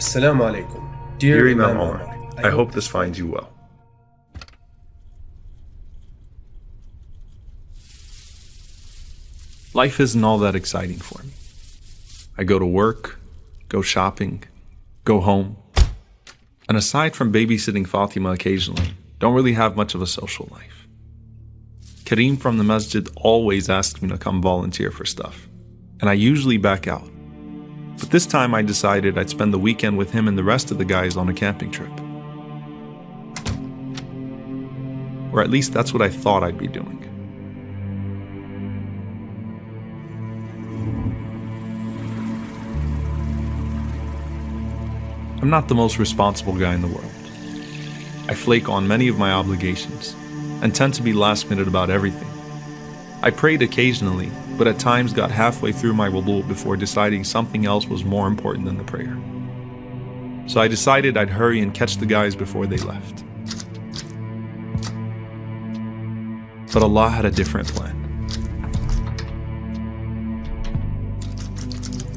Assalamu alaikum. Dear Imam Omar, I hope this finds you well. Life isn't all that exciting for me. I go to work, go shopping, go home, and aside from babysitting Fatima occasionally, don't really have much of a social life. Kareem from the masjid always asks me to come volunteer for stuff, and I usually back out. But this time I decided I'd spend the weekend with him and the rest of the guys on a camping trip. Or at least that's what I thought I'd be doing. I'm not the most responsible guy in the world. I flake on many of my obligations and tend to be last minute about everything. I prayed occasionally, but at times got halfway through my wudu before deciding something else was more important than the prayer. So I decided I'd hurry and catch the guys before they left. But Allah had a different plan.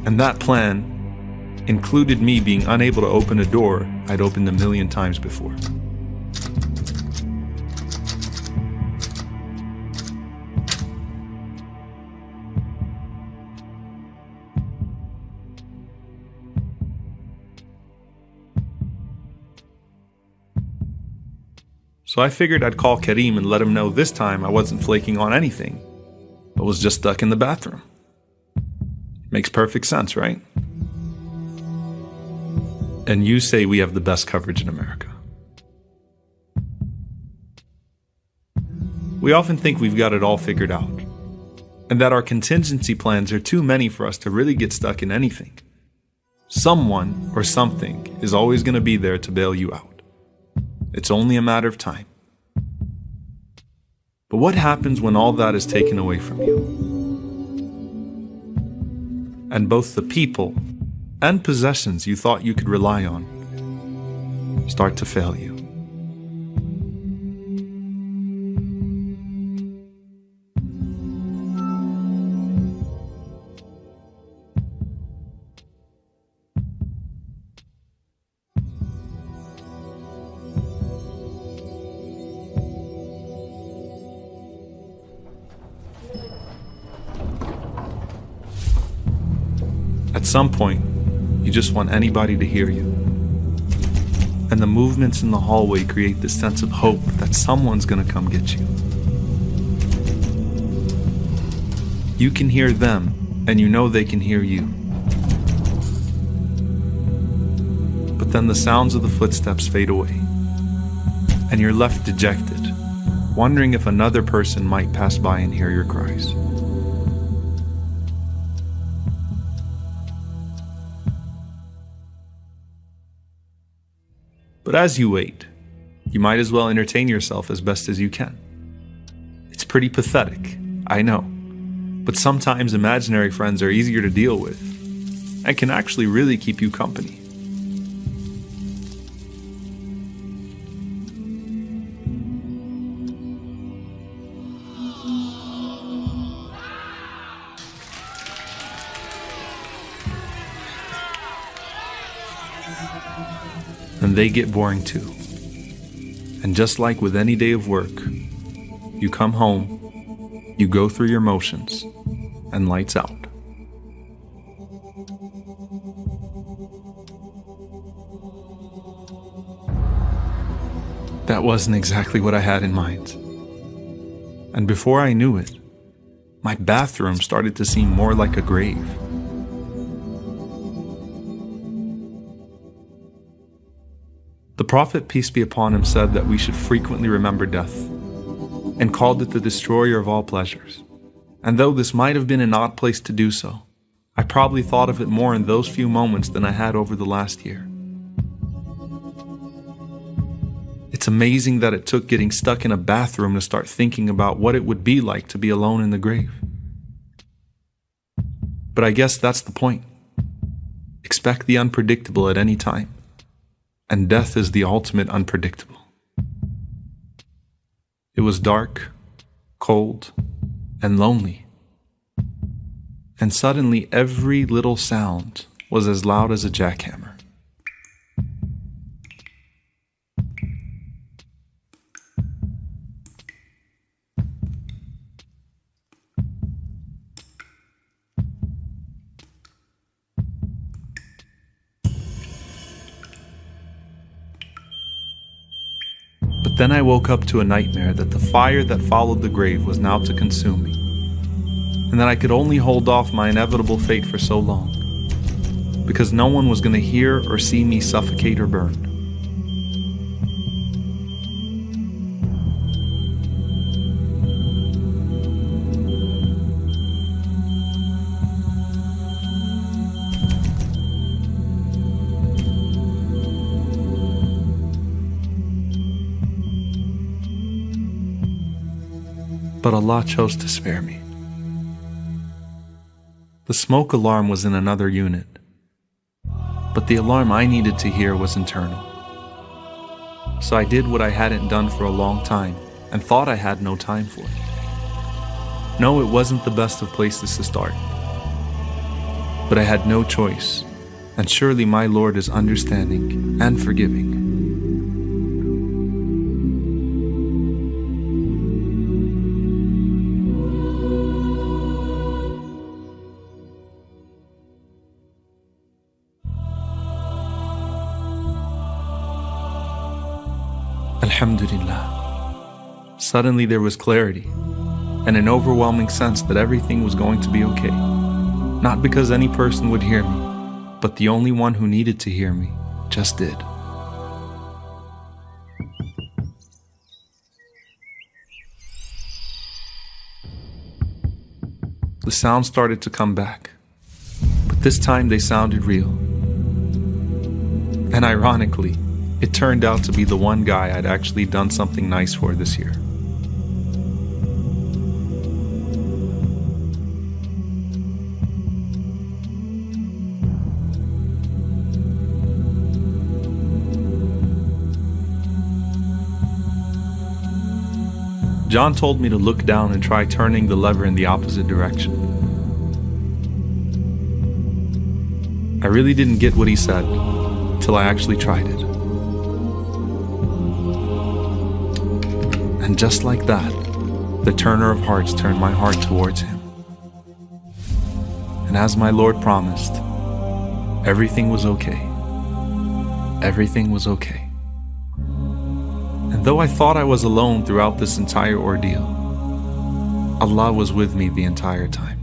And that plan included me being unable to open a door I'd opened a million times before. So I figured I'd call Kareem and let him know this time I wasn't flaking on anything, but was just stuck in the bathroom. Makes perfect sense, right? And you say we have the best coverage in America. We often think we've got it all figured out, and that our contingency plans are too many for us to really get stuck in anything. Someone or something is always going to be there to bail you out. It's only a matter of time. But what happens when all that is taken away from you? And both the people and possessions you thought you could rely on start to fail you. At some point, you just want anybody to hear you. And the movements in the hallway create this sense of hope that someone's gonna come get you. You can hear them, and you know they can hear you. But then the sounds of the footsteps fade away, and you're left dejected, wondering if another person might pass by and hear your cries. But as you wait, you might as well entertain yourself as best as you can. It's pretty pathetic, I know, but sometimes imaginary friends are easier to deal with and can actually really keep you company. And they get boring too. And just like with any day of work, you come home, you go through your motions, and lights out. That wasn't exactly what I had in mind. And before I knew it, my bathroom started to seem more like a grave. The Prophet, peace be upon him, said that we should frequently remember death, and called it the destroyer of all pleasures. And though this might have been an odd place to do so, I probably thought of it more in those few moments than I had over the last year. It's amazing that it took getting stuck in a bathroom to start thinking about what it would be like to be alone in the grave. But I guess that's the point. Expect the unpredictable at any time. And death is the ultimate unpredictable. It was dark, cold, and lonely. And suddenly every little sound was as loud as a jackhammer. Then I woke up to a nightmare that the fire that followed the grave was now to consume me, and that I could only hold off my inevitable fate for so long, because no one was going to hear or see me suffocate or burn. But Allah chose to spare me. The smoke alarm was in another unit, but the alarm I needed to hear was internal. So I did what I hadn't done for a long time and thought I had no time for. No, it wasn't the best of places to start, but I had no choice, and surely my Lord is understanding and forgiving. Alhamdulillah. Suddenly there was clarity and an overwhelming sense that everything was going to be okay. Not because any person would hear me, but the only one who needed to hear me just did. The sounds started to come back, but this time they sounded real. And ironically, it turned out to be the one guy I'd actually done something nice for this year. John told me to look down and try turning the lever in the opposite direction. I really didn't get what he said till I actually tried it. And just like that, the turner of hearts turned my heart towards him. And as my Lord promised, everything was okay. Everything was okay. And though I thought I was alone throughout this entire ordeal, Allah was with me the entire time.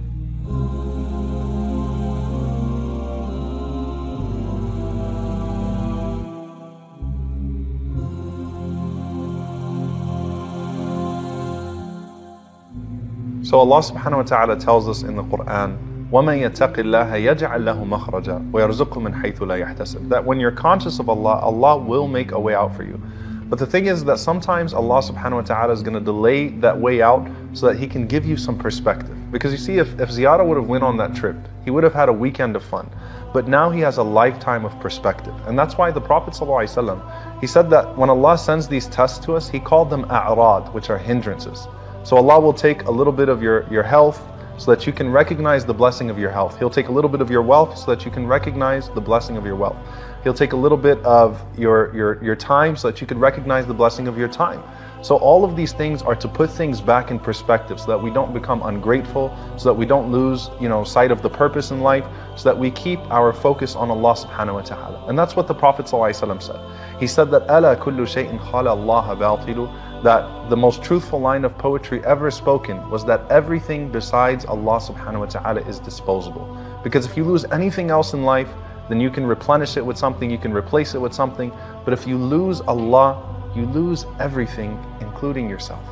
So Allah subhanahu wa ta'ala tells us in the Quran, وَمَن يَتَّقِ اللَّهَ يَجْعَلْ لَهُ مَخْرَجًا وَيَرْزُقْهُ مِنْ حَيْثُ لَا يَحْتَسِبُ. That when you're conscious of Allah, Allah will make a way out for you. But the thing is that sometimes Allah subhanahu wa ta'ala is going to delay that way out so that He can give you some perspective. Because you see, if Ziyara would have went on that trip, he would have had a weekend of fun. But now he has a lifetime of perspective. And that's why the Prophet ﷺ, he said that when Allah sends these tests to us, He called them a'rad, which are hindrances. So Allah will take a little bit of your health so that you can recognize the blessing of your health. He'll take a little bit of your wealth so that you can recognize the blessing of your wealth. He'll take a little bit of your time so that you can recognize the blessing of your time. So all of these things are to put things back in perspective so that we don't become ungrateful, so that we don't lose, sight of the purpose in life, so that we keep our focus on Allah subhanahu wa ta'ala. And that's what the Prophet ﷺ said. He said that أَلَا كُلُّ شَيْءٍ خَالَ اللَّهَ بَاطِلُ, that the most truthful line of poetry ever spoken was that everything besides Allah subhanahu wa ta'ala is disposable. Because if you lose anything else in life, then you can replenish it with something, you can replace it with something. But if you lose Allah, you lose everything, including yourself.